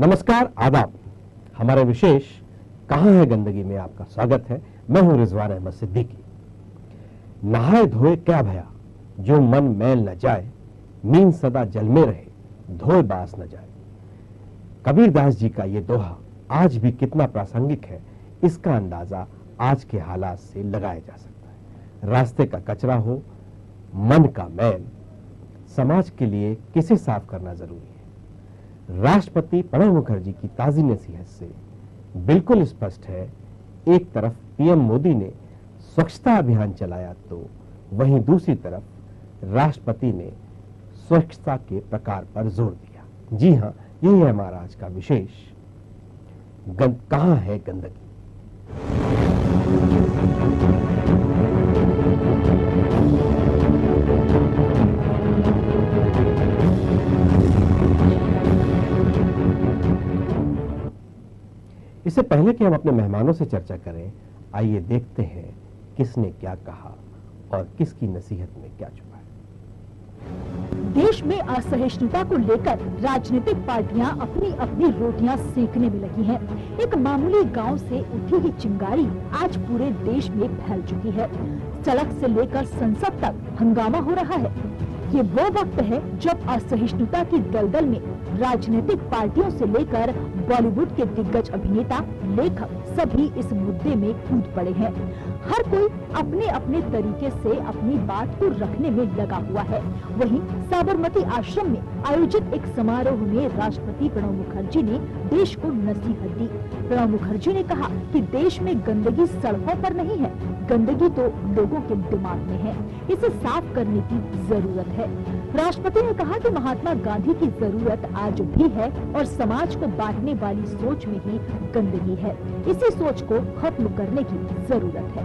नमस्कार, आदाब। हमारे विशेष कहां है गंदगी में आपका स्वागत है। मैं हूं रिजवान अहमद सिद्दीकी। नहाए धोए क्या भया, जो मन मैल न जाए, नींद सदा जल में रहे, धोए बास न जाए। कबीरदास जी का ये दोहा आज भी कितना प्रासंगिक है, इसका अंदाजा आज के हालात से लगाया जा सकता है। रास्ते का कचरा हो, मन का मैल, समाज के लिए किसे साफ करना जरूरी है। राष्ट्रपति प्रणब मुखर्जी की ताजी नसीहत से बिल्कुल स्पष्ट है। एक तरफ पीएम मोदी ने स्वच्छता अभियान चलाया, तो वहीं दूसरी तरफ राष्ट्रपति ने स्वच्छता के प्रकार पर जोर दिया। जी हां, यही है हमारा आज का विशेष कहां है गंदगी। इससे पहले कि हम अपने मेहमानों से चर्चा करें, आइए देखते हैं किसने क्या कहा और किसकी नसीहत में क्या छुपा है। देश में असहिष्णुता को लेकर राजनीतिक पार्टियां अपनी अपनी रोटियां सेकने में लगी हैं। एक मामूली गांव से उठी ही चिंगारी आज पूरे देश में फैल चुकी है। सड़क से लेकर संसद तक हंगामा हो रहा है। ये वो वक्त है जब असहिष्णुता की दलदल में राजनीतिक पार्टियों से लेकर बॉलीवुड के दिग्गज अभिनेता, लेखक सभी इस मुद्दे में कूद पड़े हैं। हर कोई अपने अपने तरीके से अपनी बात को रखने में लगा हुआ है। वहीं साबरमती आश्रम में आयोजित एक समारोह में राष्ट्रपति प्रणब मुखर्जी ने देश को नसीहत दी। प्रणब मुखर्जी ने कहा कि देश में गंदगी सड़कों पर नहीं है, गंदगी तो लोगों के दिमाग में है। इसे साफ करने की जरूरत है। राष्ट्रपति ने कहा कि महात्मा गांधी की जरूरत आज भी है और समाज को बांटने वाली सोच में ही गंदगी है। इसी सोच को खत्म करने की जरूरत है।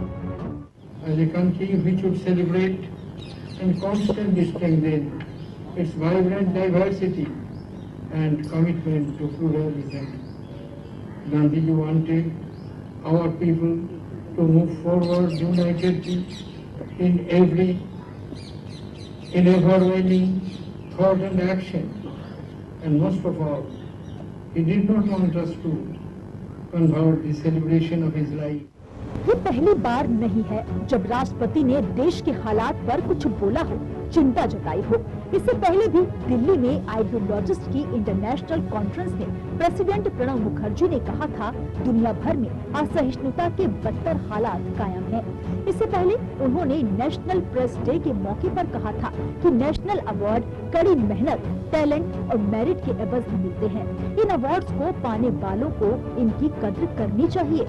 As a country which should celebrate and constantly strengthen its vibrant diversity and commitment to pluralism, Gandhiji wanted our people to move forward unitedly in ever-winning thought and action, and most of all, he did not want us to convert the celebration of his life. ये पहली बार नहीं है जब राष्ट्रपति ने देश के हालात पर कुछ बोला हो, चिंता जताई हो। इससे पहले भी दिल्ली में आइडियोलॉजिस्ट की इंटरनेशनल कॉन्फ्रेंस में प्रेसिडेंट प्रणब मुखर्जी ने कहा था, दुनिया भर में असहिष्णुता के बदतर हालात कायम हैं। इससे पहले उन्होंने नेशनल प्रेस डे के मौके पर कहा था कि नेशनल अवार्ड कड़ी मेहनत, टैलेंट और मेरिट के एवज में मिलते हैं। इन अवार्ड्स को पाने वालों को इनकी कद्र करनी चाहिए।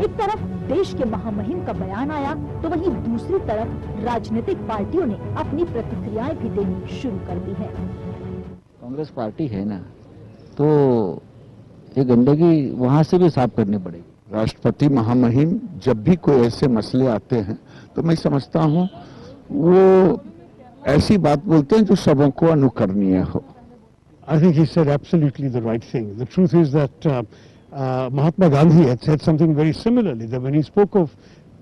एक तरफ देश के महामहिम का बयान आया, तो वहीं दूसरी तरफ राजनीतिक पार्टियों ने अपनी प्रतिक्रियाएं भी देनी शुरू कर दी है। कांग्रेस पार्टी है ना, तो ये गंदगी वहां से भी साफ करनी पड़ेगी। राष्ट्रपति महामहिम जब भी कोई ऐसे मसले आते हैं तो मैं समझता हूं वो ऐसी बात बोलते हैं जो सबों को अनुकरणीय हो। I think he said absolutely the right thing. The truth is that Mahatma Gandhi had said something very similarly, that when he spoke of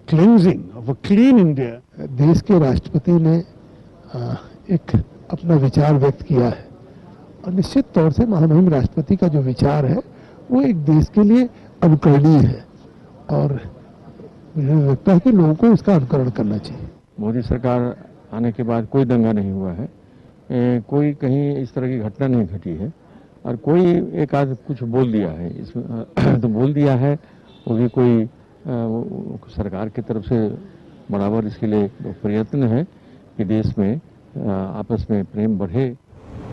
cleansing, of a clean India, देश के राष्ट्रपति ने एक अपना विचार व्यक्त किया है और निश्चित तौर से महामहिम राष्ट्रपति का जो विचार है वो एक देश के लिए अनुकरणीय है और मुझे लगता है कि लोगों को इसका अनुकरण करना चाहिए। मोदी सरकार आने के बाद कोई दंगा नहीं हुआ है, कोई कहीं इस तरह की घटना नहीं घटी है और कोई एक आध कुछ बोल दिया है इसमें तो बोल दिया है, वो भी कोई सरकार की तरफ से बराबर इसके लिए प्रयत्न है कि देश में आपस में प्रेम बढ़े।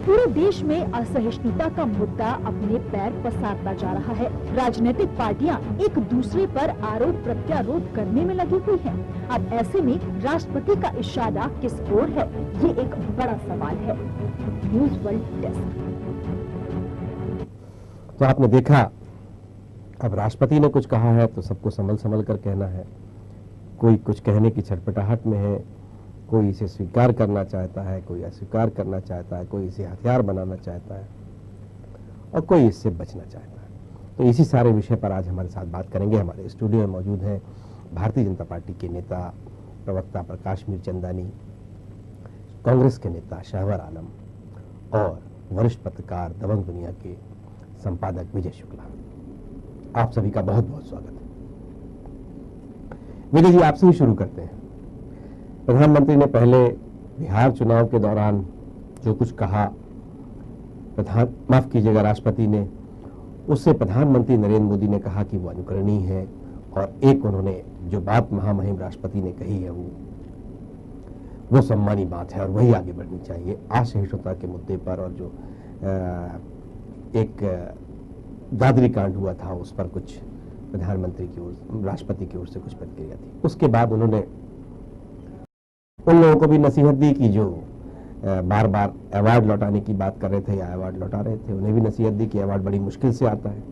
पूरे देश में असहिष्णुता का मुद्दा अपने पैर पसारता जा रहा है। राजनीतिक पार्टियां एक दूसरे पर आरोप प्रत्यारोप करने में लगी हुई हैं। अब ऐसे में राष्ट्रपति का इशारा किस ओर है, ये एक बड़ा सवाल है। News world desk. तो आपने देखा, अब राष्ट्रपति ने कुछ कहा है तो सबको संभल संभल कर कहना है। कोई कुछ कहने की छटपटाहट में है, कोई इसे स्वीकार करना चाहता है, कोई अस्वीकार करना चाहता है, कोई इसे हथियार बनाना चाहता है और कोई इससे बचना चाहता है। तो इसी सारे विषय पर आज हमारे साथ बात करेंगे। हमारे स्टूडियो में मौजूद हैं भारतीय जनता पार्टी के नेता प्रवक्ता प्रकाश मीरचंदानी, कांग्रेस के नेता शहवर आलम और वरिष्ठ पत्रकार दबंग दुनिया के संपादक विजय शुक्ला। आप सभी का बहुत बहुत स्वागत है। विजय जी, आपसे ही शुरू करते हैं। प्रधानमंत्री ने पहले बिहार चुनाव के दौरान जो कुछ कहा, माफ कीजिएगा, राष्ट्रपति ने, उससे प्रधानमंत्री नरेंद्र मोदी ने कहा कि वो अनुकरणीय है, और एक उन्होंने जो बात महामहिम राष्ट्रपति ने कही है वो सम्मानी बात है और वही आगे बढ़नी चाहिए असहिष्णुता के मुद्दे पर। और जो एक दादरी कांड हुआ था उस पर कुछ प्रधानमंत्री की ओर, राष्ट्रपति की ओर से कुछ प्रतिक्रिया थी। उसके बाद उन्होंने उन लोगों को भी नसीहत दी कि जो बार बार अवार्ड लौटाने की बात कर रहे थे या अवार्ड लौटा रहे थे, उन्हें भी नसीहत दी कि अवार्ड बड़ी मुश्किल से आता है।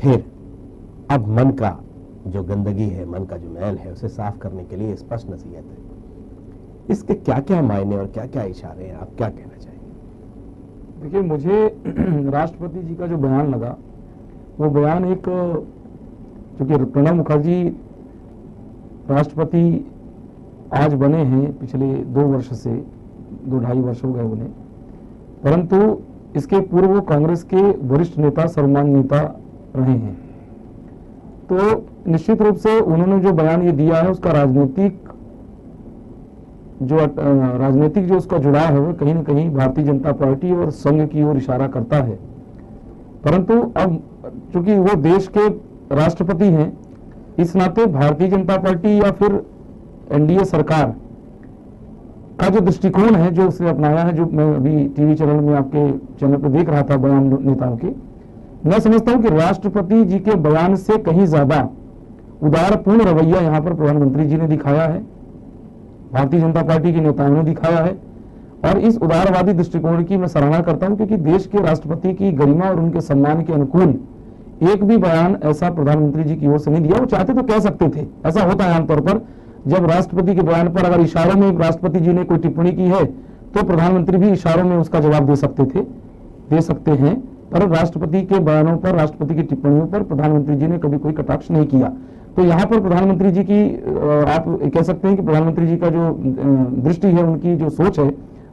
फिर अब मन का जो गंदगी है, मन का जो मैल है, उसे साफ करने के लिए स्पष्ट नसीहत है। इसके क्या क्या मायने और क्या क्या इशारे हैं, आप क्या कहना चाहेंगे? देखिए, मुझे राष्ट्रपति जी का जो बयान लगा, वो बयान एक, चूंकि प्रणब मुखर्जी राष्ट्रपति आज बने हैं, पिछले 2 वर्ष से 2-2.5 वर्ष हो गए उन्हें, परंतु इसके पूर्व वो कांग्रेस के वरिष्ठ नेता, सर्वमान्य नेता रहे हैं। तो निश्चित रूप से उन्होंने जो बयान ये दिया है, उसका राजनीतिक जो उसका जुड़ाव है वो कहीं ना कहीं भारतीय जनता पार्टी और संघ की ओर इशारा करता है। परंतु अब चूंकि वो देश के राष्ट्रपति हैं, इस नाते भारतीय जनता पार्टी या फिर एनडीए सरकार का जो दृष्टिकोण है, जो उसने अपनाया है, जो मैं अभी टीवी चैनल में, आपके चैनल पर देख रहा था बयान नेताओं के, मैं समझता हूं कि राष्ट्रपति जी के बयान से कहीं ज्यादा उदारपूर्ण रवैया यहां पर प्रधानमंत्री जी ने दिखाया है, भारतीय जनता पार्टी के नेताओं ने दिखाया है। और इस उदारवादी दृष्टिकोण की मैं सराहना करता हूं, क्योंकि देश के राष्ट्रपति की गरिमा और उनके सम्मान के अनुकूल एक भी बयान ऐसा प्रधानमंत्री जी की ओर से नहीं दिया। वो चाहते तो कह सकते थे, ऐसा होता है आमतौर पर, जब राष्ट्रपति के बयान पर अगर इशारों में राष्ट्रपति जी ने कोई टिप्पणी की है तो प्रधानमंत्री भी इशारों में उसका जवाब दे सकते हैं। पर राष्ट्रपति के बयानों पर, राष्ट्रपति की टिप्पणियों पर प्रधानमंत्री जी ने कभी कोई कटाक्ष नहीं किया। तो यहाँ पर प्रधानमंत्री जी की, आप कह सकते हैं कि प्रधानमंत्री जी का जो दृष्टि है, उनकी जो सोच है,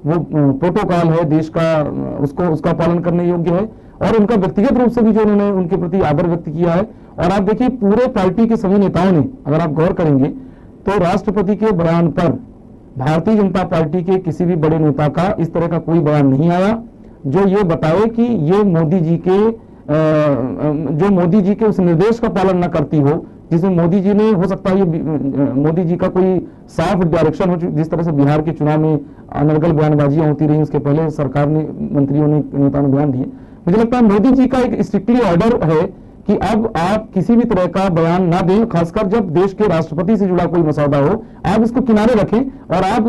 वो प्रोटोकॉल है देश का, उसका पालन करने योग्य है। और उनका व्यक्तिगत रूप से भी जो उन्होंने उनके प्रति आदर व्यक्त किया है। और आप देखिए, पूरे पार्टी के सभी नेताओं ने, अगर आप गौर करेंगे तो राष्ट्रपति के बयान पर भारतीय जनता पार्टी के किसी भी बड़े नेता का इस तरह का कोई बयान नहीं आया जो ये बताए कि ये मोदी जी के उस निर्देश का पालन न करती हो, जिसमें मोदी जी ने, हो सकता है ये मोदी जी का कोई साफ डायरेक्शन हो, जिस तरह से बिहार के चुनाव में अनर्गल बयानबाजियां होती रही, उसके पहले सरकार ने, मंत्रियों ने, नेताओं ने बयान दिए। मुझे लगता है मोदी जी का एक स्ट्रिक्टली ऑर्डर है कि अब आप किसी भी तरह का बयान ना दें, खासकर जब देश के राष्ट्रपति से जुड़ा कोई मसौदा हो, आप इसको किनारे रखें। और आप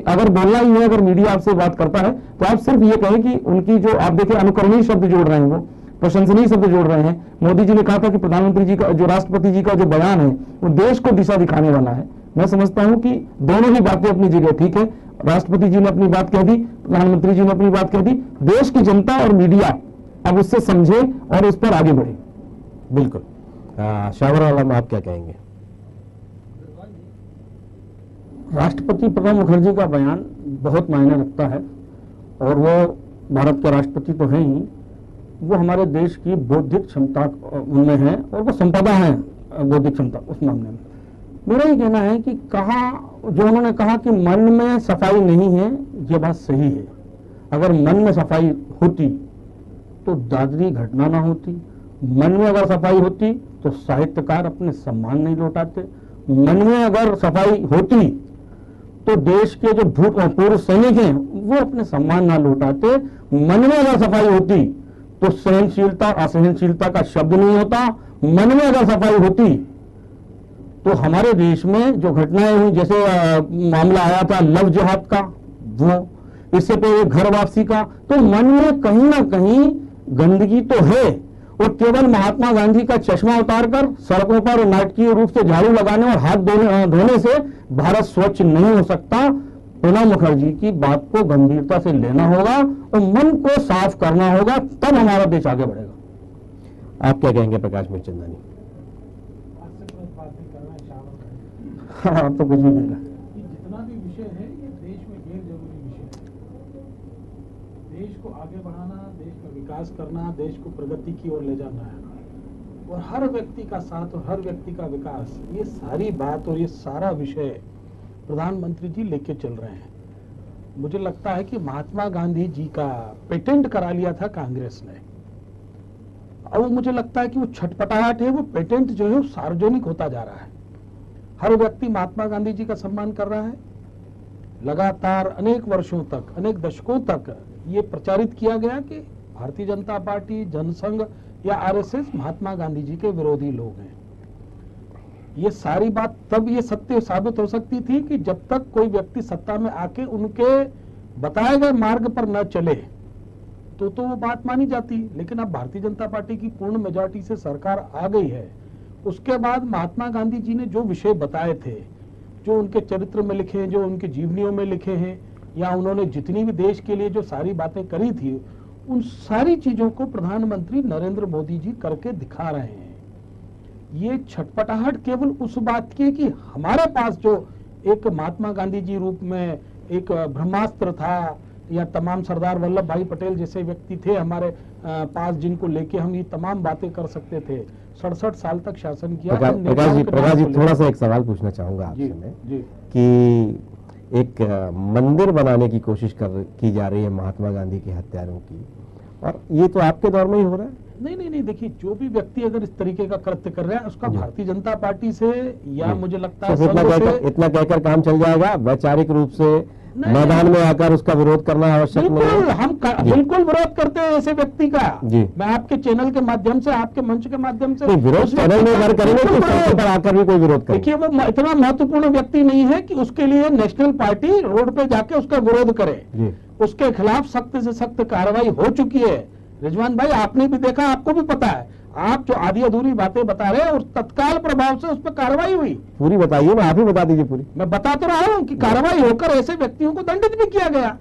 अगर बोलना ही है, अगर मीडिया आपसे बात करता है, तो आप सिर्फ ये कहें कि उनकी जो, आप देखें, अनुकरणीय शब्द जोड़ रहे हैं, वो प्रशंसनीय शब्द जोड़ रहे हैं। मोदी जी ने कहा था कि प्रधानमंत्री जी का, जो राष्ट्रपति जी का जो बयान है, वो देश को दिशा दिखाने वाला है। मैं समझता हूं कि दोनों ही बातें अपनी जगह ठीक है। राष्ट्रपति जी ने अपनी बात कह दी, प्रधानमंत्री जी ने अपनी बात कह दी। देश की जनता और मीडिया अब उससे समझे और उस पर आगे बढ़े। बिल्कुल। शावर आलम, आप क्या कहेंगे? राष्ट्रपति प्रणब मुखर्जी का बयान बहुत मायने रखता है, और वो भारत के राष्ट्रपति तो हैं ही, वो हमारे देश की बौद्धिक क्षमता उनमें है, और वो संपदा है बौद्धिक क्षमता उस मामले में। मेरा ये कहना है कि जो उन्होंने कहा कि मन में सफाई नहीं है, ये बात सही है। अगर मन में सफाई होती तो दादरी घटना ना होती। मन में अगर सफाई होती तो साहित्यकार अपने सम्मान नहीं लौटाते। मन में अगर सफाई होती तो देश के जो पूर्व सैनिक हैं वो अपने सम्मान ना लौटाते। मन में अगर सफाई होती तो सहनशीलता, असहनशीलता का शब्द नहीं होता। मन में अगर सफाई होती तो हमारे देश में जो घटनाएं हुई, जैसे मामला आया था लव जिहाद का, वो, इससे पहले घर वापसी का, तो मन में कहीं ना कहीं गंदगी तो है। और केवल महात्मा गांधी का चश्मा उतारकर सड़कों पर नाटकीय रूप से झाड़ू लगाने और हाथ धोने से भारत स्वच्छ नहीं हो सकता। प्रणब मुखर्जी की बात को गंभीरता से लेना होगा और मन को साफ करना होगा, तब हमारा देश आगे बढ़ेगा। आप क्या कहेंगे प्रकाश मिर्चंदानी? हाँ, तो कुछ भी नहीं। जितना भी विषय है ये देश में गैर जरूरी विषय है। देश विकास करना, देश को प्रगति की ओर ले जाना है, और हर व्यक्ति का साथ और हर व्यक्ति का विकास, ये सारी बात और ये सारा विषय प्रधानमंत्री जी लेके चल रहे हैं। मुझे लगता है कि महात्मा गांधी जी का पेटेंट करा लिया था कांग्रेस ने, और वो मुझे लगता है कि वो छटपटाहट है, वो पेटेंट जो है वो सार्वजनिक होता जा रहा है। हर व्यक्ति महात्मा गांधी जी का सम्मान कर रहा है। लगातार अनेक वर्षों तक, अनेक दशकों तक ये प्रचारित किया गया कि भारतीय जनता पार्टी, जनसंघ या आरएसएस महात्मा गांधी जी के विरोधी लोग हैं। ये सारी बात तब ये सत्य साबित हो सकती थी कि जब तक कोई व्यक्ति सत्ता में आके उनके बताए गए मार्ग पर न चले तो वो बात मानी जाती। लेकिन अब भारतीय जनता पार्टी की पूर्ण मेजॉरिटी से सरकार आ गई है, उसके बाद महात्मा गांधी जी ने जो विषय बताए थे, जो उनके चरित्र में लिखे हैं, जो उनके जीवनियों में लिखे हैं, या उन्होंने जितनी भी देश के लिए जो सारी बातें करी थी, उन सारी चीजों को प्रधानमंत्री नरेंद्र मोदी जी करके दिखा रहे हैं। ये छटपटाहट केवल उस बात की है कि हमारे पास जो एक महात्मा गांधी जी रूप में एक ब्रह्मास्त्र था, या तमाम सरदार वल्लभ भाई पटेल जैसे व्यक्ति थे हमारे पास, जिनको लेके हम ये तमाम बातें कर सकते थे। 67 साल तक शासन किया। प्रकाश जी थोड़ा सा एक सवाल पूछना चाहूंगा आपसे मैं कि एक मंदिर बनाने की कोशिश की जा रही है महात्मा गांधी के हत्यारों की, और ये तो आपके दौर में ही हो रहा है। नहीं, देखिए, जो भी व्यक्ति अगर इस तरीके का कृत्य कर रहा है उसका भारतीय जनता पार्टी से, या मुझे लगता है इतना कहकर काम चल जाएगा? वैचारिक रूप से मैदान में आकर उसका विरोध करना आवश्यक नहीं है। हम बिल्कुल विरोध करते हैं ऐसे व्यक्ति का। मैं आपके चैनल के माध्यम से, आपके मंच के माध्यम से विरोध चैनल में अगर करेंगे तो सड़क पर आकर भी कोई विरोध करे। देखिए, वो इतना महत्वपूर्ण व्यक्ति नहीं है कि उसके लिए नेशनल पार्टी रोड पे जाके उसका विरोध करे। उसके खिलाफ सख्त से सख्त कार्रवाई हो चुकी है। रिजवान भाई, आपने भी देखा, आपको भी पता है। आप जो आधी अधूरी बातें बता रहे हैं और तत्काल प्रभाव से उस पर कार्रवाई हुई। पूरी बताइए ना, आप ही बता दीजिए पूरी। मैं बता तो रहा हूं कि कार्रवाई होकर ऐसे व्यक्तियों को दंडित भी किया गया।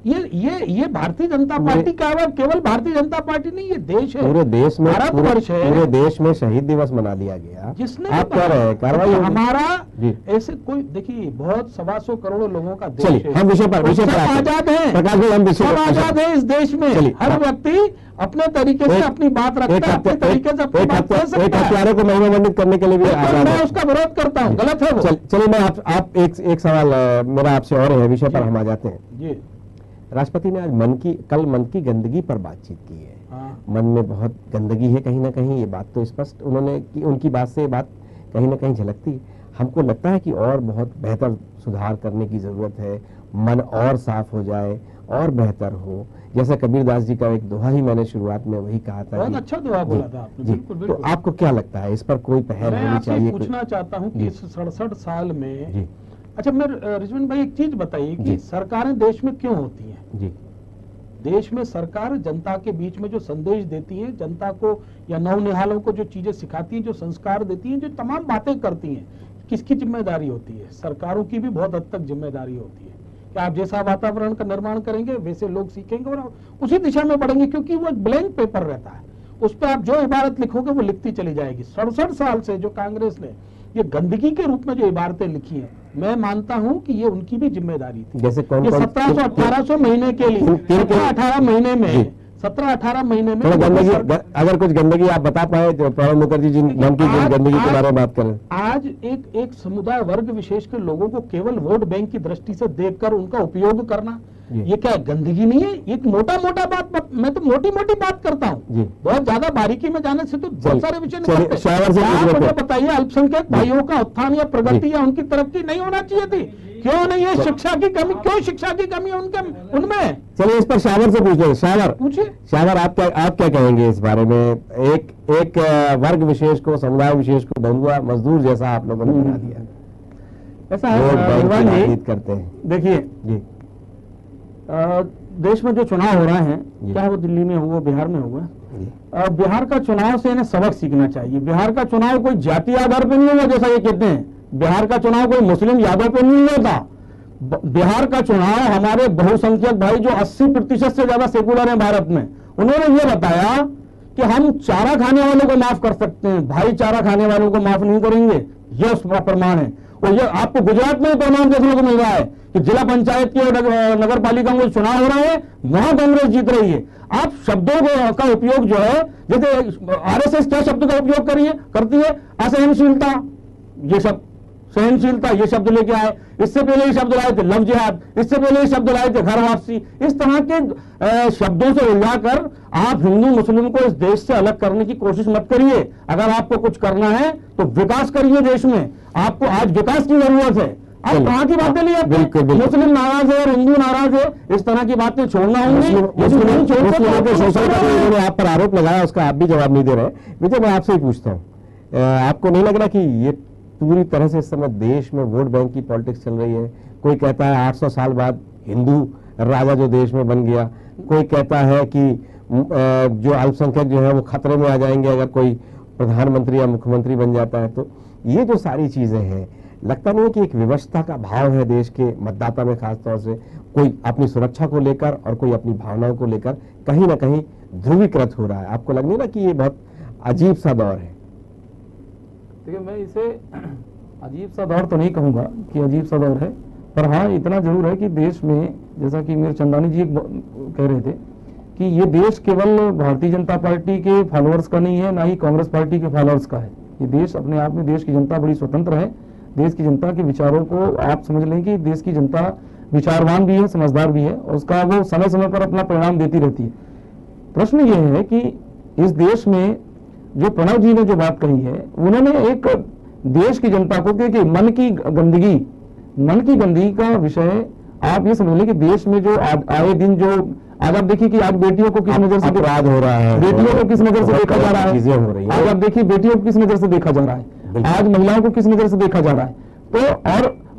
ये भारतीय जनता पार्टी का, केवल भारतीय जनता पार्टी नहीं, ये देश है, पूरे देश में, भारतवर्ष है। पूरे देश में शहीद दिवस मना लिया गया, जिसने आप कह रहे हैं कार्रवाई हमारा ऐसे कोई, देखिए, बहुत 125 करोड़ लोगों का देश है। हम विषय पर आजाद है, प्रकाश भाई, हम विषय आजाद है इस देश में। हर व्यक्ति अपने तरीके से अपनी बात रखता है, अपने तरीके से अपनी बात कह सकता है। हत्यारों को महिमामंडित करने के लिए भी मैं उसका विरोध करता हूँ, गलत है वो। चलिए, मैं आप एक सवाल मेरा आपसे और है, विषय पर हम आ जाते हैं जी। राष्ट्रपति ने आज कल मन की गंदगी पर बातचीत की है। मन में बहुत गंदगी है कहीं ना कहीं, ये बात तो स्पष्ट उन्होंने की, उनकी बात से बात कहीं ना कहीं झलकती है। हमको लगता है कि और बहुत बेहतर सुधार करने की जरूरत है, मन और साफ हो जाए और बेहतर हो। जैसा कबीर दास जी का एक दोहा ही मैंने शुरुआत में वही कहा था। बहुत अच्छा दोहा बोला था आपने। बिल्कुल। तो आपको क्या लगता है इस पर कोई पहल होनी चाहिए? मैं पूछना चाहता हूँ कि इस 67 साल में, अच्छा, मैं रिजवान भाई एक चीज बताइए कि सरकारें देश में क्यों होती हैं? जी। देश में सरकार जनता के बीच में जो संदेश देती है, जनता को या नवनिहालों को जो चीजें सिखाती हैं, जो संस्कार देती हैं, जो तमाम बातें करती हैं, किसकी जिम्मेदारी होती है? सरकारों की भी बहुत हद तक जिम्मेदारी होती है कि आप जैसा वातावरण का निर्माण करेंगे वैसे लोग सीखेंगे और उसी दिशा में बढ़ेंगे, क्योंकि वो ब्लैंक पेपर रहता है, उस पर आप जो इबारत लिखोगे वो लिखती चली जाएगी। 67 साल से जो कांग्रेस ने ये गंदगी के रूप में जो इबारतें लिखी हैं, मैं मानता हूं कि ये उनकी भी जिम्मेदारी थी। जैसे कौन 1700-1800 महीने के लिए 17-18 महीने में 17-18 महीने में गंदगी, अगर कुछ गंदगी आप बता पाए तो प्रणब मुखर्जी जी गंदगी के बारे में बात करें। आज एक समुदाय वर्ग विशेष के लोगों को केवल वोट बैंक की दृष्टि से देखकर उनका उपयोग करना, ये क्या गंदगी नहीं है? एक मोटा बात, मैं तो मोटी बात करता हूँ, बहुत ज्यादा बारीकी में जाने से तो बहुत सारे विषय निकलते। मुझे बताइए, अल्पसंख्यक भाइयों का उत्थान या प्रगति या उनकी तरक्की नहीं होना चाहिए थी? क्यों नहीं है? शिक्षा की कमी, क्यों शिक्षा की कमी उनमें? चलिए, इस पर शावर से पूछ लें। शावर, पूछिए। शावर, आप क्या कहेंगे इस बारे में? एक वर्ग विशेष को, समुदाय विशेष को बंधुआ मजदूर जैसा आप लोगों ने बना दिया। ऐसा है करते हैं। देखिए जी, देश में जो चुनाव हो रहे हैं, चाहे वो दिल्ली में हुआ, बिहार में हुआ, बिहार का चुनाव से इन्हें सबक सीखना चाहिए। बिहार का चुनाव कोई जाति आधार पर नहीं हुआ जैसा ये कहते हैं, बिहार का चुनाव कोई मुस्लिम यादव पे नहीं हुआ था। बिहार का चुनाव हमारे बहुसंख्यक भाई जो 80% से ज्यादा सेकुलर हैं भारत में, उन्होंने ये बताया कि हम चारा खाने वालों को माफ कर सकते हैं, भाईचारा खाने वालों को माफ नहीं करेंगे, यह उसका प्रमाण है। तो ये आपको गुजरात में परिणाम देखने को मिल रहा है कि जिला पंचायत की और नगर पालिका में चुनाव हो रहे हैं, वहां कांग्रेस जीत रही है। आप शब्दों का उपयोग जो है, जैसे आरएसएस क्या शब्द का उपयोग करती है, असहनशीलता, ये शब्द, सहनशीलता, ये शब्द लेके आए। इससे पहले ये शब्द लाए थे लव जिहाद, इससे पहले ये शब्द लाए थे घर वापसी। इस तरह के शब्दों से उलझाकर आप हिंदू मुस्लिम को इस देश से अलग करने की कोशिश मत करिए। अगर आपको कुछ करना है तो विकास करिए देश में। आपको आज विकास की जरूरत है। अब कहाँ की बातें ली आपने? मुस्लिम नाराज है और हिंदू नाराज है, इस तरह की बातें छोड़ना होंगी। उन्होंने आप पर आरोप लगाया, उसका आप भी जवाब नहीं दे रहे। विजय, मैं आपसे ही पूछता हूँ, आपको नहीं लग रहा कि ये पूरी तरह से इस समय देश में वोट बैंक की पॉलिटिक्स चल रही है? कोई कहता है 800 साल बाद हिंदू राजा जो देश में बन गया, कोई कहता है कि जो अल्पसंख्यक जो है वो खतरे में आ जाएंगे अगर कोई प्रधानमंत्री या मुख्यमंत्री बन जाता है। तो ये जो सारी चीजें हैं, लगता नहीं है कि एक विवशता का भाव है देश के मतदाता में, खासतौर से कोई अपनी सुरक्षा को लेकर और कोई अपनी भावनाओं को लेकर कहीं ना कहीं ध्रुवीकृत हो रहा है? आपको लग नहीं ना कि ये बहुत अजीब सा दौर है? देखिए, मैं इसे अजीब सा दौर तो नहीं कहूंगा कि अजीब सा दौर है, पर हाँ इतना जरूर है कि देश में, जैसा कि मेरे चंदानी जी कह रहे थे, कि ये देश केवल भारतीय जनता पार्टी के फॉलोअर्स का नहीं है, ना ही कांग्रेस पार्टी के फॉलोअर्स का है। ये देश अपने आप में, देश की जनता बड़ी स्वतंत्र है। देश की जनता के विचारों को आप समझ लें कि देश की जनता विचारवान भी है, समझदार भी है, और उसका वो समय समय पर अपना परिणाम देती रहती है। प्रश्न ये है कि इस देश में जो प्रणव जी ने जो बात कही है, उन्होंने एक देश की जनता को, क्योंकि मन की गंदगी का विषय आप ये समझ लें कि देश में जो आए दिन जो आज आप देखिए कि आज बेटियों को किस नजर से अपराध हो रहा है, बेटियों को किस नजर से देखा जा रहा है, चीजें हो रही है। आज आप देखिए बेटियों को किस नजर से देखा जा रहा है, आज महिलाओं को किस नजर से देखा जा रहा है। तो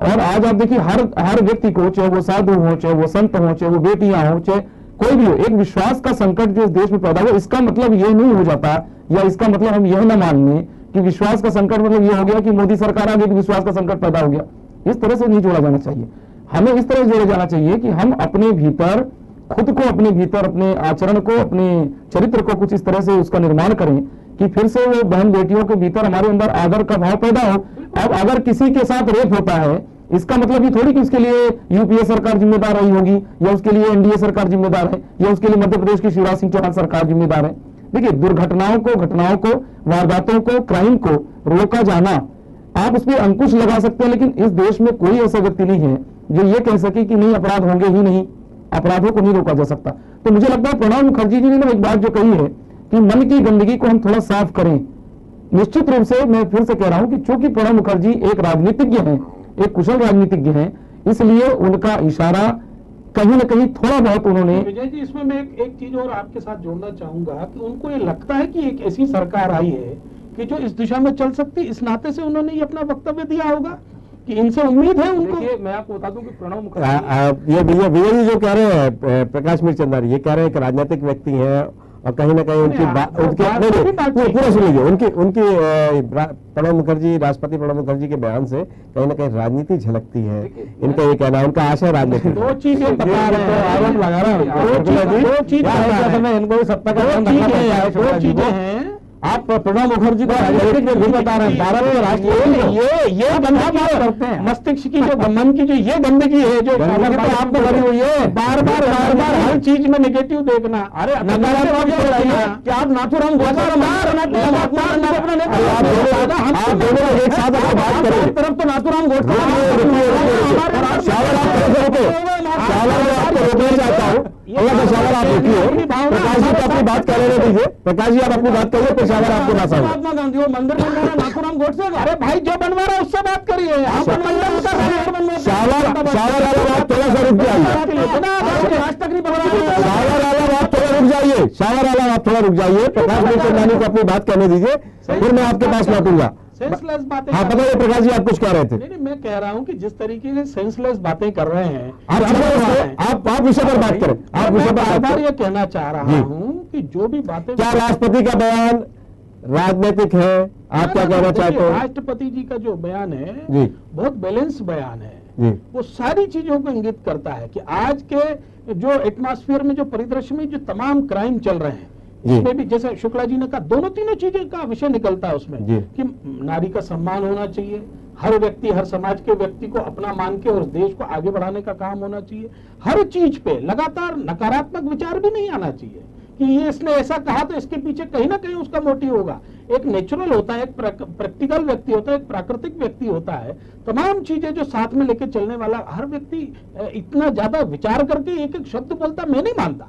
और आज आप देखिए हर व्यक्ति को, चाहे वो साधु हो, चाहे वो संत हो, चाहे वो बेटियां हो, चाहे कोई भी हो, एक विश्वास का संकट जो इस देश में पैदा हुआ। इसका मतलब ये नहीं हो जाता, या इसका मतलब हम यह न मान लें कि विश्वास का संकट मतलब ये हो गया कि मोदी सरकार आ गई कि विश्वास का संकट पैदा हो गया। इस तरह से नहीं जोड़ा जाना चाहिए। हमें इस तरह जोड़ा जाना चाहिए कि हम अपने भीतर, खुद को अपने भीतर, अपने आचरण को, अपने चरित्र को कुछ इस तरह से उसका निर्माण करें कि फिर से वो बहन बेटियों के भीतर हमारे अंदर आदर का भाव पैदा हो। अब अगर किसी के साथ रेप होता है, इसका मतलब ये थोड़ी कि उसके लिए यूपीए सरकार जिम्मेदार रही होगी, या उसके लिए एनडीए सरकार जिम्मेदार है, या उसके लिए मध्य प्रदेश की शिवराज सिंह चौहान सरकार जिम्मेदार है। देखिए, दुर्घटनाओं को, वारदातों को, क्राइम को रोका जाना, आप उस पर अंकुश लगा सकते हैं, लेकिन इस देश में कोई ऐसा व्यक्ति नहीं है जो ये कह सके कि नहीं अपराध होंगे ही नहीं, अपराधों को नहीं रोका जा सकता। तो मुझे लगता है प्रणब मुखर्जी जी ने एक बात जो कही है कि मन की गंदगी को हम थोड़ा साफ करें। निश्चित रूप से मैं फिर से कह रहा हूं कि चूंकि प्रणब मुखर्जी एक राजनीतिज्ञ हैं, एक कुशल राजनीतिज्ञ हैं, इसलिए उनका इशारा कहीं ना कहीं थोड़ा बहुत उन्होंने। विजय जी, इसमें मैं एक चीज और आपके साथ जोड़ना चाहूंगा कि उनको ये लगता है कि एक ऐसी सरकार आई है कि जो इस दिशा में चल सकती, इस नाते से उन्होंने ये अपना वक्तव्य दिया होगा कि इनसे उम्मीद है उनको। मैं आपको बता दूं कि प्रणब मुखर्जी, ये विजय जी जो कह रहे हैं, प्रकाश मीर चंदानी ये कह रहे हैं कि राजनीतिक व्यक्ति हैं और कहीं ना कहीं उनकी पूरा सुन लीजिए, उनकी प्रणब मुखर्जी, राष्ट्रपति प्रणब मुखर्जी के बयान से कहीं ना कहीं राजनीति झलकती है। इनका ये कहना है, उनका आशय राजनीति। दो चीजें बता रहे हैं, आरोप लगा रहा हूं, दो चीजें इनको सत्ता का दो चीजें हैं। आप प्रणब मुखर्जी को राजनीतिक बता रहे हैं, भारत के राष्ट्रीय ये गंदा बात करते हैं। मस्तिष्क की जो मन की जो ये गंदगी है, जो आपने भरी हुई है, बार बार हर चीज में नेगेटिव देखना, अरे नकारात्मक क्या आप नाथूराम गोडसे एक साथ बात करें, तरफ तो नाथूराम गोडसे चाहता हूँ। आप रुकिए, प्रकाश जी अपनी बात कर रहे दीजिए, प्रकाश जी आप अपनी बात करिए, पेशावर आपको ना समझ। महात्मा गांधी वो मंदिर बनवा रहा, नाथूराम गोडसे, अरे भाई जो बनवा रहा है उससे बात करिए। शावर आप थोड़ा सा रुक जाइए, शावर आलम आप थोड़ा रुक जाइए, प्रकाश मीर चंदानी को अपनी बात करने दीजिए, फिर मैं आपके पास लौटूंगा। सेंसलेस बातें। हाँ बताइए प्रकाश जी, आप कुछ कह रहे थे। नहीं, मैं कह रहा हूं कि जिस तरीके से सेंसलेस बातें कर रहे हैं, आप विषय पर बात करें। आप विषय पर बार ये कहना चाह रहा हूं कि जो भी बातें, क्या राष्ट्रपति का बयान राजनीतिक है? आप क्या कहना चाहते हो? राष्ट्रपति जी का जो बयान है बहुत बैलेंस बयान है। वो सारी चीजों को इंगित करता है कि आज के जो एटमॉस्फेयर में, जो परिदृश्य में जो तमाम क्राइम चल रहे हैं, इसमें भी जैसे शुक्ला जी ने कहा, दोनों तीनों चीजें का विषय निकलता है उसमें कि नारी का सम्मान होना चाहिए, हर व्यक्ति, हर समाज के व्यक्ति को अपना मान के और देश को आगे बढ़ाने का काम होना चाहिए। हर चीज पे लगातार नकारात्मक विचार भी नहीं आना चाहिए कि ये इसने ऐसा कहा तो इसके पीछे कहीं ना कहीं उसका मोटिव होगा। एक नेचुरल होता है, एक प्रैक्टिकल व्यक्ति होता है, एक प्राकृतिक व्यक्ति होता है। तमाम चीजें जो साथ में लेके चलने वाला, हर व्यक्ति इतना ज्यादा विचार करके एक एक शब्द बोलता, मैं नहीं मानता।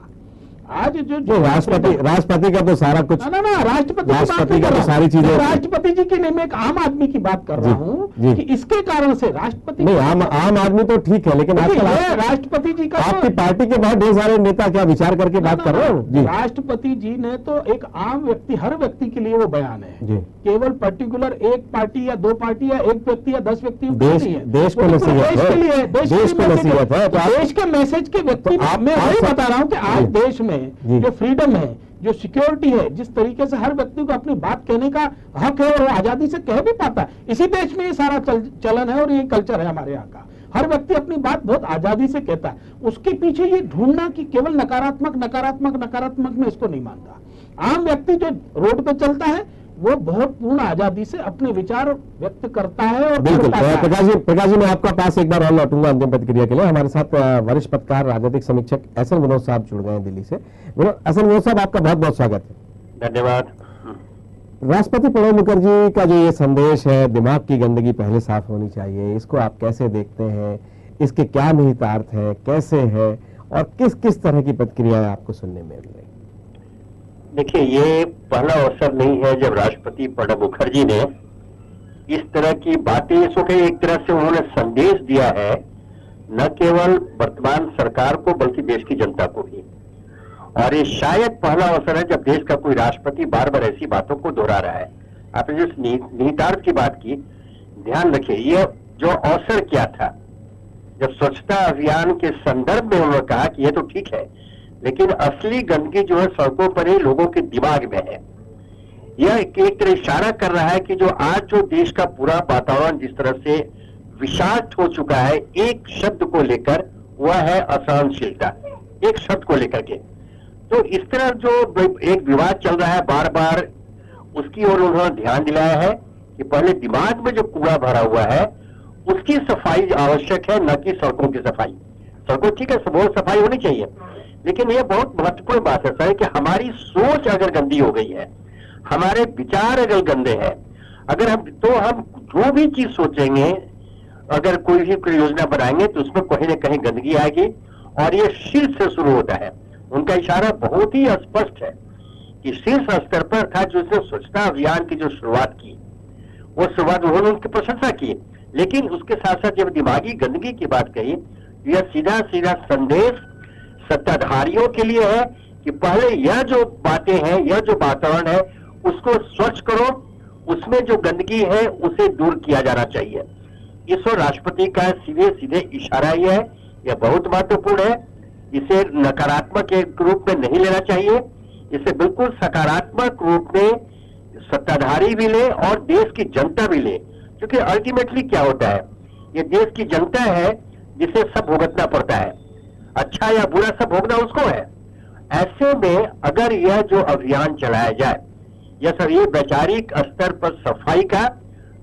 आज जो राष्ट्रपति का तो सारा कुछ, ना राष्ट्रपति का तो सारी चीजें, राष्ट्रपति जी की नहीं, मैं एक आम आदमी की बात कर रहा हूँ कि इसके कारण से राष्ट्रपति नहीं, आम आदमी तो ठीक है, लेकिन राष्ट्रपति जी का, आपकी पार्टी के बहुत ढेर सारे नेता क्या विचार करके बात कर रहे हो। राष्ट्रपति जी ने तो एक आम व्यक्ति, हर व्यक्ति के लिए वो बयान है, केवल पर्टिकुलर एक पार्टी या 2 पार्टी या 1 व्यक्ति या 10 व्यक्ति देश को नसीहत है, देश के मैसेज के व्यक्ति। मैं वही बता रहा हूँ कि आज देश में जो फ्रीडम है, जो सिक्योरिटी है, जिस तरीके से हर व्यक्ति को अपनी बात कहने का हक है और वो आजादी से कह भी पाता है, इसी देश में ये सारा चलन है और ये कल्चर है हमारे यहाँ का। हर व्यक्ति अपनी बात बहुत आजादी से कहता है। उसके पीछे ये ढूंढना कि केवल नकारात्मक में इसको नहीं मानता। आम व्यक्ति जो रोड पे चलता है वो बहुत पूर्ण आजादी से अपने विचार व्यक्त करता है। और बिल्कुल प्रकाश जी मैं आपका पास एक बार और लौटूंगा अंतिम प्रतिक्रिया के लिए। हमारे साथ वरिष्ठ पत्रकार, राजनीतिक समीक्षक एसएन विनोद साहब जुड़ गए हैं दिल्ली से। एसएन विनोद साहब, आपका बहुत बहुत स्वागत है। धन्यवाद। राष्ट्रपति प्रणब मुखर्जी का जो ये संदेश है, दिमाग की गंदगी पहले साफ होनी चाहिए, इसको आप कैसे देखते हैं? इसके क्या निहितार्थ है, कैसे है और किस किस तरह की प्रतिक्रियाएं आपको सुनने में मिल रही? देखिए, ये पहला अवसर नहीं है जब राष्ट्रपति प्रणब मुखर्जी ने इस तरह की बातें, इसको एक तरह से उन्होंने संदेश दिया है न केवल वर्तमान सरकार को बल्कि देश की जनता को भी। और ये शायद पहला अवसर है जब देश का कोई राष्ट्रपति बार बार ऐसी बातों को दोहरा रहा है। आपने जिस निहितार्थ की बात की, ध्यान रखिए, ये जो अवसर क्या था जब स्वच्छता अभियान के संदर्भ में उन्होंने कहा कि ये तो ठीक है, लेकिन असली गंदगी जो है सड़कों पर ही लोगों के दिमाग में है। यह एक तरह इशारा कर रहा है कि जो आज जो देश का पूरा वातावरण जिस तरह से विषाक्त हो चुका है एक शब्द को लेकर, वह है असहनशीलता, एक शब्द को लेकर के। तो इस तरह जो एक विवाद चल रहा है बार बार, उसकी ओर उन्होंने ध्यान दिलाया है कि पहले दिमाग में जो कूड़ा भरा हुआ है उसकी सफाई आवश्यक है, न कि सड़कों की सफाई। सड़कों ठीक है, बहुत सफाई होनी चाहिए, लेकिन यह बहुत महत्वपूर्ण बात है सर कि हमारी सोच अगर गंदी हो गई है, हमारे विचार अगर गंदे हैं, अगर हम जो भी चीज सोचेंगे, अगर कोई भी योजना बनाएंगे तो उसमें कहीं ना कहीं गंदगी आएगी। और ये शीर्ष से शुरू होता है। उनका इशारा बहुत ही स्पष्ट है कि शीर्ष स्तर पर अर्थात जो उसने स्वच्छता अभियान की जो शुरुआत की, वो शुरुआत उन्होंने उनकी प्रशंसा की, लेकिन उसके साथ साथ जब दिमागी गंदगी की बात कही, यह सीधा सीधा संदेश सत्ताधारियों के लिए है कि पहले यह जो बातें हैं, यह जो वातावरण है, उसको स्वच्छ करो, उसमें जो गंदगी है उसे दूर किया जाना चाहिए। इस और राष्ट्रपति का सीधे सीधे इशारा यह है, यह बहुत महत्वपूर्ण है। इसे नकारात्मक एक रूप में नहीं लेना चाहिए, इसे बिल्कुल सकारात्मक रूप में सत्ताधारी भी ले और देश की जनता भी ले, क्योंकि अल्टीमेटली क्या होता है, ये देश की जनता है जिसे सब भुगतना पड़ता है, अच्छा या बुरा सब भोगना उसको है। ऐसे में अगर यह जो अभियान चलाया जाए, यह सब ये वैचारिक स्तर पर सफाई का,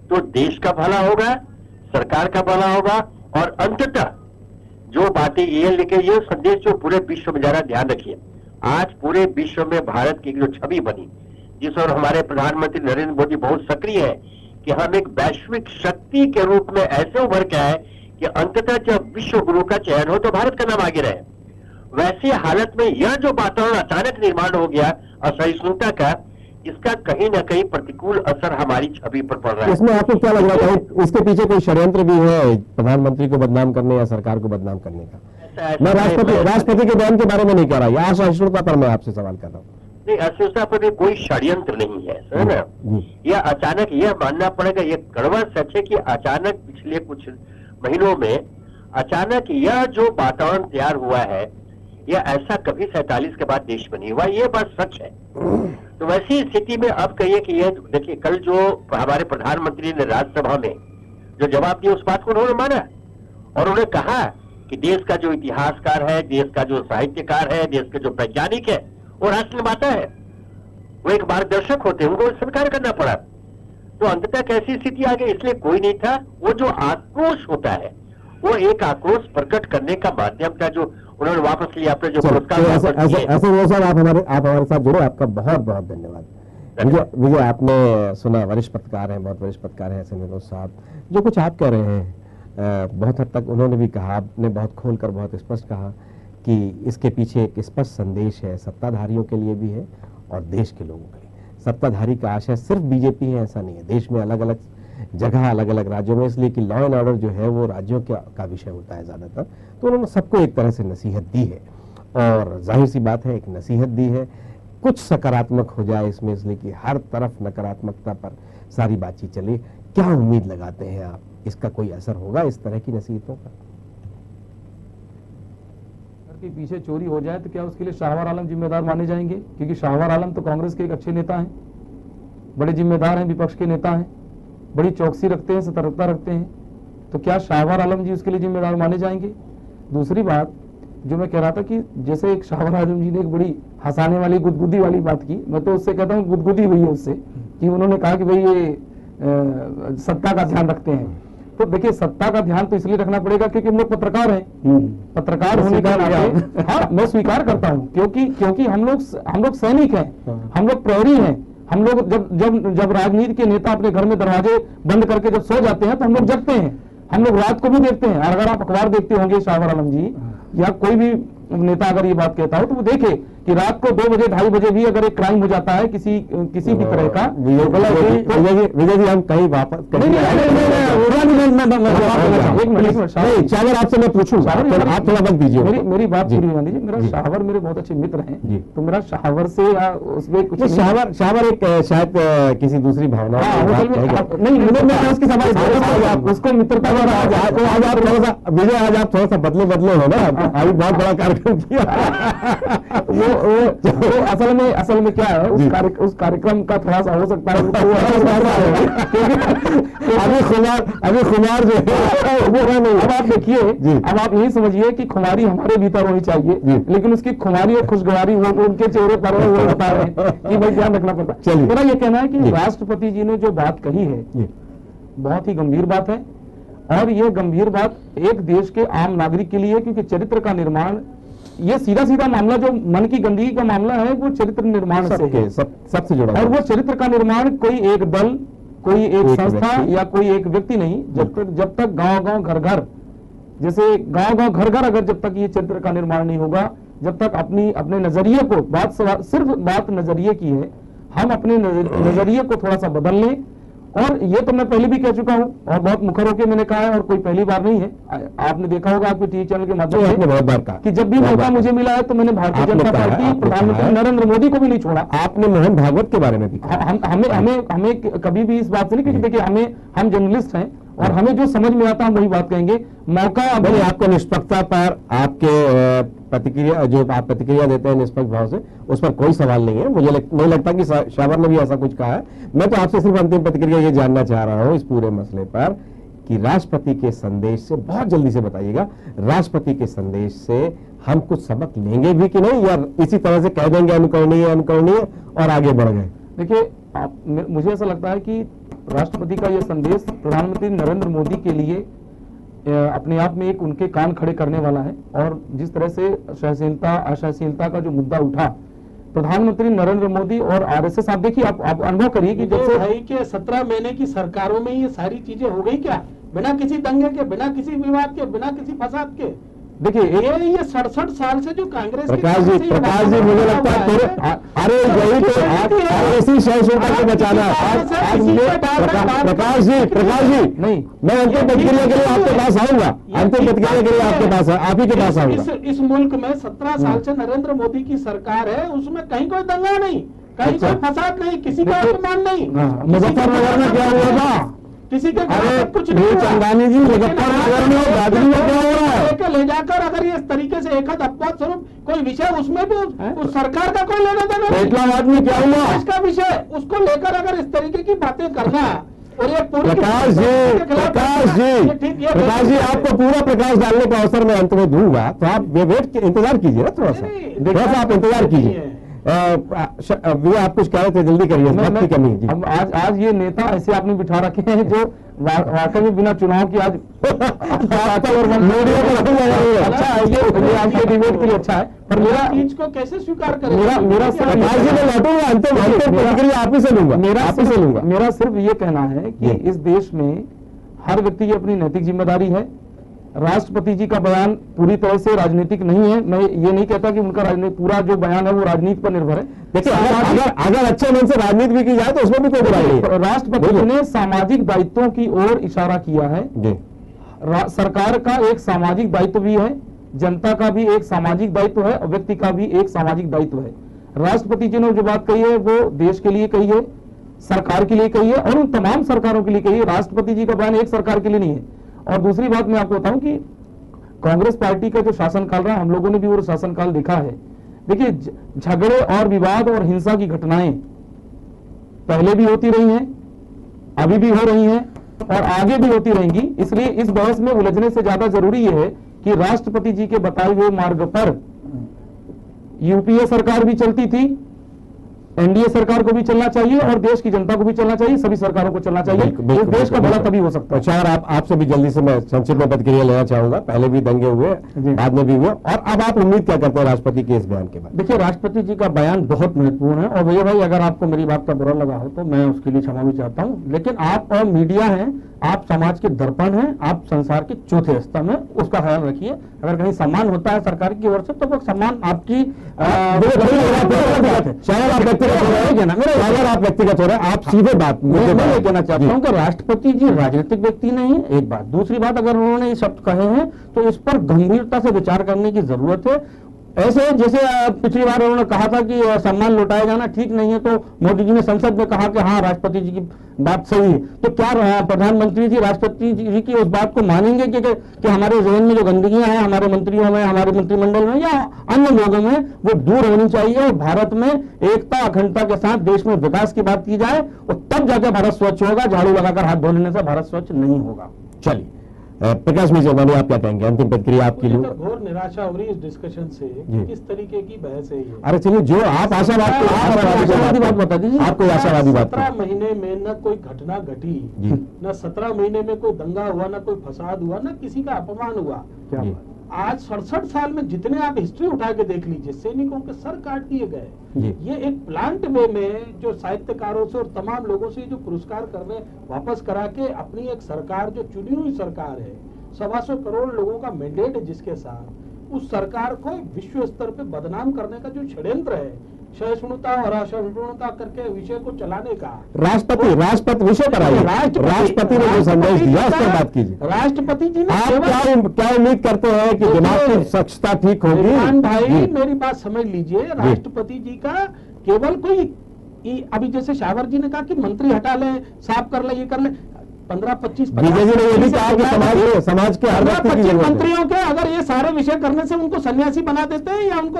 तो देश का भला होगा, सरकार का भला होगा और अंततः जो बातें ये लेके ये संदेश जो पूरे विश्व में जाना, ध्यान रखिए आज पूरे विश्व में भारत की जो छवि बनी, जिस और हमारे प्रधानमंत्री नरेंद्र मोदी बहुत सक्रिय है कि हम एक वैश्विक शक्ति के रूप में ऐसे उभर के आए कि अंततः जब विश्व गुरु का चयन हो तो भारत का नाम आगे रहे। वैसे हालत में यह जो वातावरण अचानक निर्माण हो गया असहिष्णुता का, इसका कहीं ना कहीं प्रतिकूल असर हमारी छवि पर पड़ रहा है। इसमें आपको क्या लग रहा है, इसके पीछे कोई षड्यंत्र भी है प्रधानमंत्री को बदनाम करने या सरकार को बदनाम करने का? मैं राष्ट्रपति के बयान के बारे में नहीं कह रहा, असहिष्णुता पर मैं आपसे सवाल कर रहा हूँ। नहीं, असहिष्णुता पर कोई षड्यंत्र नहीं है, समझ ना। यह अचानक यह मानना पड़ेगा, यह कड़वा सच है कि अचानक पिछले कुछ महीनों में अचानक यह जो वातावरण तैयार हुआ है, यह ऐसा कभी 47 के बाद देश में नहीं हुआ, यह बात सच है। तो वैसी स्थिति में अब कहिए कि यह देखिए, कल जो हमारे प्रधानमंत्री ने राज्यसभा में जो जवाब दिया उस बात को उन्होंने माना और उन्होंने कहा कि देश का जो इतिहासकार है, देश का जो साहित्यकार है, देश के जो वैज्ञानिक है, वो राष्ट्र निर्माता है, वो एक मार्गदर्शक होते हैं, उनको स्वीकार करना पड़ा। तो अंततः कैसी स्थिति आ गई, इसलिए कोई नहीं था। वो जो आक्रोश होता है वो एक आक्रोश प्रकट करने का माध्यम था जो उन्होंने वापस लिया, अपने जो पुरस्कार वापस किए। ऐसे वो सर आप हमारे साथ जुड़े, आपका बहुत बहुत धन्यवाद। विजय, आपने सुना, वरिष्ठ पत्रकार हैं, बहुत वरिष्ठ पत्रकार हैं SN विनोद साहब, जो कुछ आप कह रहे हैं बहुत हद तक उन्होंने भी कहा, आपने बहुत खोलकर बहुत स्पष्ट कहा कि इसके पीछे एक स्पष्ट संदेश है, सत्ताधारियों के लिए भी है और देश के लोगों के लिए। सत्ताधारी का आशय सिर्फ बीजेपी है ऐसा नहीं है, देश में अलग अलग जगह अलग अलग राज्यों में, इसलिए कि लॉ एंड ऑर्डर जो है वो राज्यों का विषय होता है ज़्यादातर, तो उन्होंने सबको एक तरह से नसीहत दी है और जाहिर सी बात है एक नसीहत दी है, कुछ सकारात्मक हो जाए इसमें, इसलिए कि हर तरफ नकारात्मकता पर सारी बातचीत चली। क्या उम्मीद लगाते हैं आप, इसका कोई असर होगा इस तरह की नसीहतों का? के पीछे चोरी हो जाए तो क्या उसके लिए शाहवार आलम जिम्मेदार माने जाएंगे? क्योंकि शाहवार आलम तो कांग्रेस के एक अच्छे नेता हैं, बड़े जिम्मेदार हैं, विपक्ष के नेता हैं, बड़ी चौकसी रखते हैं, सतर्कता रखते हैं, तो क्या शाहवार आलम जी उसके लिए जिम्मेदार माने जाएंगे? दूसरी बात जो मैं कह रहा था कि जैसे एक शाहवार आलम जी ने एक बड़ी हंसाने वाली गुदगुदी वाली बात की, मैं तो उससे कहता हूँ गुदगुदी हुई है उससे, कि उन्होंने कहा कि भाई ये सत्ता का ध्यान रखते हैं। तो देखिए सत्ता का ध्यान तो इसलिए रखना पड़ेगा क्योंकि हम लोग पत्रकार हैं, पत्रकार होने का नाते हाँ मैं स्वीकार करता हूँ, क्योंकि हम लोग सैनिक हैं, हम लोग प्रहरी हैं, हम लोग जब राजनीति के नेता अपने घर में दरवाजे बंद करके जब सो जाते हैं तो हम लोग जगते हैं, हम लोग रात को भी देखते हैं। और अगर आप अखबार देखते होंगे शाहवार आलम जी या कोई भी नेता अगर ये बात कहता हो तो वो देखे कि रात को 2 बजे 2:30 बजे भी अगर एक क्राइम हो जाता है किसी भी तरह का, विजय जी हम कहीं वापस शाहवर आपसे मैं पूछूंगा, आप थोड़ा वक्त दीजिए। मेरी बात पूरी होने दीजिए। मेरा शाहवर मेरे बहुत अच्छे मित्र हैं, तो मेरा शाहवर से या उसमें कुछ शाहवर एक शायद किसी दूसरी भावना नहीं उसकी सवाल उसको मित्रता आज आप थोड़ा सा विजय, आज आप थोड़ा सा बदले हो ना, अभी बहुत बड़ा कार्यक्रम किया। वो असल में क्या है, उस कार्यक्रम का थोड़ा सा हो सकता है अभी खुमार जो है वो है नहीं। अब आप देखिए, अब आप यही समझिए कि खुमारी हमारे भीतर होनी चाहिए, लेकिन उसकी खुमारी और खुशगवारी वो उनके चेहरे पर वो बता रहे हैं कि भाई ध्यान रखना पड़ता है। मेरा ये कहना है कि राष्ट्रपति जी ने जो बात कही है बहुत ही गंभीर बात है, और ये गंभीर बात एक देश के आम नागरिक के लिए, क्योंकि चरित्र का निर्माण ये सीधा मामला जो मन की गंदगी का मामला है वो चरित्र निर्माण से सबसे जुड़ा, और वो चरित्र का निर्माण कोई एक दल, कोई एक संस्था या कोई एक व्यक्ति नहीं, जब तक गांव-गांव घर-घर, जैसे गांव-गांव घर-घर अगर जब तक ये चरित्र का निर्माण नहीं होगा, जब तक अपने नजरिए को सिर्फ बात नजरिए की है, हम अपने नजरिए को थोड़ा सा बदल लें। और ये तो मैं पहले भी कह चुका हूं और बहुत मुखर होकर मैंने कहा है, और कोई पहली बार नहीं है, आपने देखा होगा आपके टीवी चैनल के माध्यम से बहुत बार कहा कि जब भी मौका मुझे मिला है तो मैंने भारतीय जनता पार्टी, प्रधानमंत्री नरेंद्र मोदी को भी नहीं छोड़ा। आपने मोहन भागवत के बारे में भी हमें कभी भी इस बात से नहीं, क्योंकि देखिए हम जर्नलिस्ट हैं और हमें जो समझ में आता है वही बात कहेंगे। मौका अभी आपको निष्पक्षता पर आपके प्रतिक्रिया जो आप प्रतिक्रिया देते हैं निष्पक्ष भाव से, उस पर कोई सवाल नहीं है। मुझे नहीं लगता कि शाहवर ने भी ऐसा कुछ कहा है। मैं तो आपसे सिर्फ अंतिम प्रतिक्रिया ये जानना चाह रहा हूं इस पूरे मसले पर कि राष्ट्रपति के संदेश से, बहुत जल्दी से बताइएगा, राष्ट्रपति के संदेश से हम कुछ सबक लेंगे भी कि नहीं, या इसी तरह से कह देंगे अनुकरणीय और आगे बढ़ गए? देखिए मुझे ऐसा लगता है कि राष्ट्रपति का यह संदेश प्रधानमंत्री नरेंद्र मोदी के लिए अपने आप में एक उनके कान खड़े करने वाला है। और जिस तरह से सहनशीलता असहनशीलता का जो मुद्दा उठा, प्रधानमंत्री नरेंद्र मोदी और आरएसएस, आप देखिए, आप अनुभव करिए कि जैसे भाई के 17 महीने की सरकारों में ये सारी चीजें हो गई क्या, बिना किसी दंगे के, बिना किसी विवाद के, बिना किसी फसाद के। देखिए ये 67 साल से जो कांग्रेस प्रकाश जी मुझे लगता है अरे यही तो इसी सहिष्णुता को बचाना है। प्रकाश जी नहीं, मैं अंतिम प्रतिक्रिया के लिए आपके पास आऊंगा, अंतिम प्रतिक्रिया के लिए आपके पास आप ही के पास आऊंगा। इस मुल्क में 17 साल से नरेंद्र मोदी की सरकार है, उसमें कहीं कोई दंगा नहीं, कहीं कोई फसाद नहीं, किसी का अपमान नहीं। मुजफ्फरनगर में क्या हुआ था, किसी के कुछ नहीं। चंदानी जी मुजफ्फरनगर में दादरी में क्या हो रहा है, ले जाकर अगर ये इस तरीके से एक अपवाद स्वरूप कोई विषय, उसमें भी उस सरकार का कोई लेना देना नहीं। इस्लामाबाद में क्या हुआ, इसका विषय, उसको लेकर अगर इस तरीके की बातें करना, और ये प्रकाश जी आपको पूरा प्रकाश डालने का अवसर मैं अंत में दूंगा, तो आप इंतजार कीजिए ना, थोड़ा सा आप इंतजार कीजिए। भैया आप कुछ कह रहे थे, जल्दी करिए, वक्त की कमी है जी। अब आज ये नेता ऐसे आपने बिठा रखे हैं जो वाकई में बिना चुनाव की आज अच्छा है, ये आपके डिबेट के लिए अच्छा है, पर मेरा चीज को कैसे स्वीकार करें? मेरा सिर्फ मेरा सिर्फ ये कहना है कि इस देश में हर व्यक्ति की अपनी नैतिक जिम्मेदारी है। राष्ट्रपति जी का बयान पूरी तरह से राजनीतिक नहीं है। मैं ये नहीं कहता कि उनका पूरा जो बयान है वो राजनीति पर निर्भर है। देखिए, अगर अच्छे मन से राजनीति भी की जाए तो उसमें भी कोई बुराई नहीं है। राष्ट्रपति जी ने सामाजिक दायित्वों की ओर इशारा किया है। सरकार का एक सामाजिक दायित्व भी है, जनता का भी एक सामाजिक दायित्व है और व्यक्ति का भी एक सामाजिक दायित्व है। राष्ट्रपति जी ने जो बात कही है वो देश के लिए कही है, सरकार के लिए कही है और उन तमाम सरकारों के लिए कही है। राष्ट्रपति जी का बयान एक सरकार के लिए नहीं है। और दूसरी बात मैं आपको बताऊं कि कांग्रेस पार्टी का जो शासनकाल रहा, हम लोगों ने भी वो शासनकाल देखा है। देखिए, झगड़े और विवाद और हिंसा की घटनाएं पहले भी होती रही हैं, अभी भी हो रही हैं और आगे भी होती रहेंगी। इसलिए इस बहस में उलझने से ज्यादा जरूरी यह है कि राष्ट्रपति जी के बताए हुए मार्ग पर यूपीए सरकार भी चलती थी, एनडीए सरकार को भी चलना चाहिए और देश की जनता को भी चलना चाहिए, सभी सरकारों को चलना चाहिए। इस देश का भला तभी हो सकता है। अच्छा, आपसे भी जल्दी से मैं संक्षिप्त में प्रतिक्रिया लेना चाहूंगा। पहले भी दंगे हुए, बाद में भी हुए, और अब आप उम्मीद क्या करते हैं राष्ट्रपति के इस बयान के बाद? देखिए, राष्ट्रपति जी का बयान बहुत महत्वपूर्ण है और भैया भाई, अगर आपको मेरी बात का बुरा लगा हो तो मैं उसके लिए क्षमा भी चाहता हूं। लेकिन आप और मीडिया हैं, आप समाज के दर्पण हैं, आप संसार के चौथे स्तंभ हैं, उसका ख्याल रखिए। अगर कहीं सम्मान होता है सरकार की ओर से तो वो सम्मान आपकी आप व्यक्तिगत हो रहे हैं, आप सीधे बात मैं ये कहना चाहता हूँ कि राष्ट्रपति जी राजनीतिक व्यक्ति नहीं है, एक बात। दूसरी बात, अगर उन्होंने ये शब्द कहे हैं तो इस पर गंभीरता से विचार करने की जरूरत है। ऐसे जैसे पिछली बार उन्होंने कहा था कि सम्मान लौटाया जाना ठीक नहीं है, तो मोदी जी ने संसद में कहा कि हाँ राष्ट्रपति जी की बात सही है। तो क्या प्रधानमंत्री जी राष्ट्रपति जी की उस बात को मानेंगे कि हमारे जहन में जो गंदगियां हैं हमारे मंत्रियों में, हमारे मंत्रिमंडल में या अन्य लोगों में, वो दूर होनी चाहिए और भारत में एकता अखंडता के साथ देश में विकास की बात की जाए और तब जाकर भारत स्वच्छ होगा। झाड़ू लगाकर हाथ धो लेने से भारत स्वच्छ नहीं होगा। चलिए, प्रकाश मिश्र, आप क्या कहेंगे? अंतिम प्रतिक्रिया आपकी लिए। घोर निराशा हो रही है इस डिस्कशन से कि किस तरीके की बहस है ये। अरे चलिए, जो आप आशावादी बात बता दीजिए, आप कोई आशावादी बात। 17 महीने में न कोई घटना घटी, न 17 महीने में कोई दंगा हुआ, न कोई फसाद हुआ, न किसी का अपमान हुआ। आज 67 साल में जितने आप हिस्ट्री उठा के देख लीजिए, सैनिकों के सर काट दिए गए। ये एक प्लांट वे में जो साहित्यकारों से और तमाम लोगों से जो पुरस्कार करने वापस करा के अपनी एक सरकार जो चुनी हुई सरकार है, 125 करोड़ लोगों का मैंडेट है जिसके साथ, उस सरकार को विश्व स्तर पे बदनाम करने का जो षड्यंत्र है, सहिष्णुता और असहिष्णुता करके विषय को चलाने का, राष्ट्रपति विषय पर आइए। राष्ट्रपति ने जो संदेश दिया उस पर बात कीजिए। राष्ट्रपति जी ने आप क्या उम्मीद करते हैं कि दिमाग की स्वच्छता ठीक होगी? भाई मेरी बात समझ लीजिए, राष्ट्रपति जी का केवल कोई अभी जैसे शावर जी ने कहा कि मंत्री हटा ले, साफ कर ले, ये कर ले, 15-25 बीजेपी ने ये भी कहा कि समाज के हर व्यक्ति की जरूरत है। मंत्रियों के अगर ये सारे विषय करने से उनको सन्यासी बना देते हैं या उनको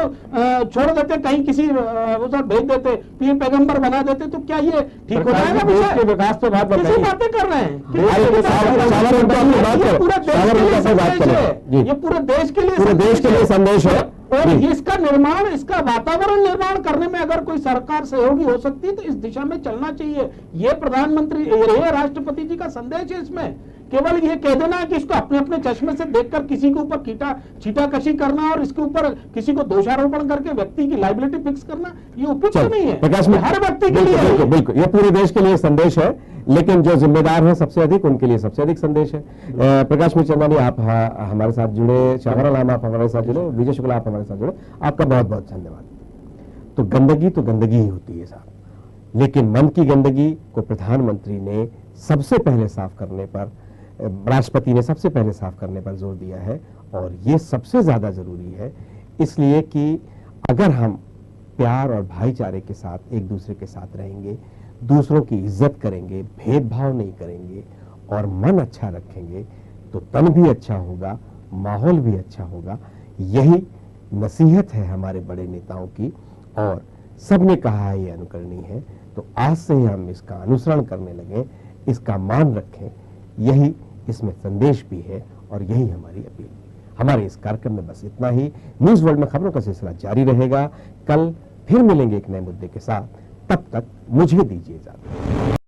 छोड़ देते, कहीं किसी उधर भेज देते, पीर पैगंबर बना देते, तो क्या ये ठीक हो जाएगा? विकास पे बात किसी बातें कर रहे हैं, ये पूरे देश के लिए संदेश है। और इसका निर्माण, इसका वातावरण निर्माण करने में अगर कोई सरकार सहयोगी हो सकती है तो इस दिशा में चलना चाहिए। ये प्रधानमंत्री, ये राष्ट्रपति जी का संदेश है। इसमें केवल ये कह देना है कि इसको अपने अपने चश्मे से देखकर किसी के ऊपर छीटाकशी करना और इसके ऊपर किसी को दोषारोपण करके व्यक्ति की लायबिलिटी फिक्स करना, ये उपयुक्त नहीं है। प्रकाश, हर व्यक्ति के लिए बिल्कुल ये पूरे देश के लिए संदेश है, लेकिन जो जिम्मेदार है सबसे अधिक, उनके लिए सबसे अधिक संदेश है। प्रकाश मिश्र चंदानी, आप हमारे साथ जुड़े, शाहर आलम आप हमारे साथ जुड़े, विजय शुक्ला आप हमारे साथ जुड़े, आपका बहुत बहुत धन्यवाद। तो गंदगी ही होती है साहब, लेकिन मन की गंदगी को प्रधानमंत्री ने सबसे पहले साफ करने पर, राष्ट्रपति ने सबसे पहले साफ करने पर जोर दिया है। और ये सबसे ज्यादा जरूरी है, इसलिए कि अगर हम प्यार और भाईचारे के साथ एक दूसरे के साथ रहेंगे, दूसरों की इज्जत करेंगे, भेदभाव नहीं करेंगे और मन अच्छा रखेंगे, तो तन भी अच्छा होगा, माहौल भी अच्छा होगा। यही नसीहत है हमारे बड़े नेताओं की और सबने कहा है ये अनुकरणीय है। तो आज से ही हम इसका अनुसरण करने लगे, इसका मान रखें, यही इसमें संदेश भी है और यही हमारी अपील। हमारे इस कार्यक्रम में बस इतना ही। न्यूज वर्ल्ड में खबरों का सिलसिला जारी रहेगा। कल फिर मिलेंगे एक नए मुद्दे के साथ, तब तक मुझे दीजिए इजाजत।